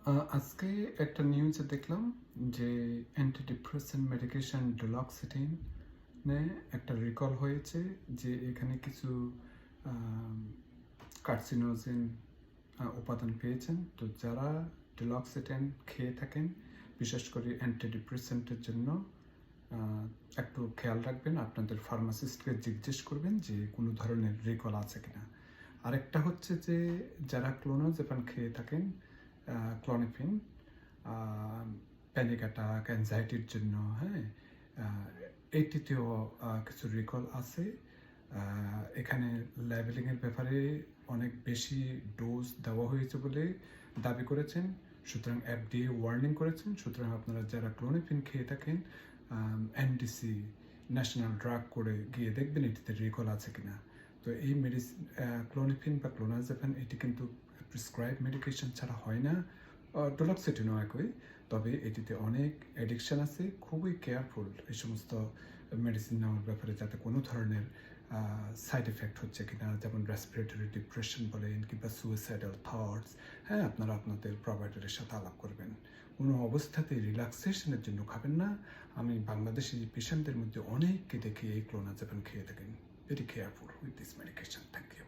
আজকে একটা নিউজে দেখলাম যে অ্যান্টিডিপ্রেসেন্ট মেডিকেশন ডুলক্সিটিন একটা রিকল হয়েছে, যে এখানে কিছু কার্সিনোজেন উপাদান পেয়েছেন। তো যারা ডুলক্সিটিন খেয়ে থাকেন, বিশেষ করে অ্যান্টিডিপ্রেসেন্টের জন্য একটু খেয়াল রাখবেন, আপনাদের ফার্মাসিস্টকে জিজ্ঞেস করবেন যে কোনো ধরনের রিকল আছে কিনা। আরেকটা হচ্ছে যে যারা ক্লোনাজেপাম খেয়ে থাকেন, ক্লোনিফিন, প্যানিক অ্যাটাক, অ্যাংজাইটির জন্য, হ্যাঁ, এইটিতেও কিছু রিকল আছে। এখানে লেবেলিংয়ের ব্যাপারে অনেক বেশি ডোজ দেওয়া হয়েছে বলে দাবি করেছেন, সুতরাং এফডিএ ওয়ার্নিং করেছেন। সুতরাং আপনারা যারা ক্লোনিফিন খেয়ে থাকেন, এনডিসি ন্যাশনাল ড্রাগ করে গিয়ে দেখবেন এটিতে রিকল আছে কিনা। তো এই মেডিসিন ক্লোনিফিন বা ক্লোনাজেপাম এটি কিন্তু প্রিসক্রাইব মেডিকেশন ছাড়া হয় না, ডোলক্সিটিনও একই, তবে এটিতে অনেক অ্যাডিকশান আছে। খুবই কেয়ারফুল এই সমস্ত মেডিসিন নেওয়ার ব্যাপারে, যাতে কোনো ধরনের সাইড এফেক্ট হচ্ছে কিনা, যেমন রেসপিরেটরি ডিপ্রেশন বলেন কিংবা সুইসাইডাল থটস। হ্যাঁ, আপনারা আপনাদের প্রোভাইডারের সাথে আলাপ করবেন। কোনো অবস্থাতেই রিল্যাক্সেশনের জন্য খাবেন না। আমি বাংলাদেশি পেশেন্টদের মধ্যে অনেককে দেখি এই ক্লোনাজেপাম খেয়ে থাকেন। Very careful with this medication. Thank you.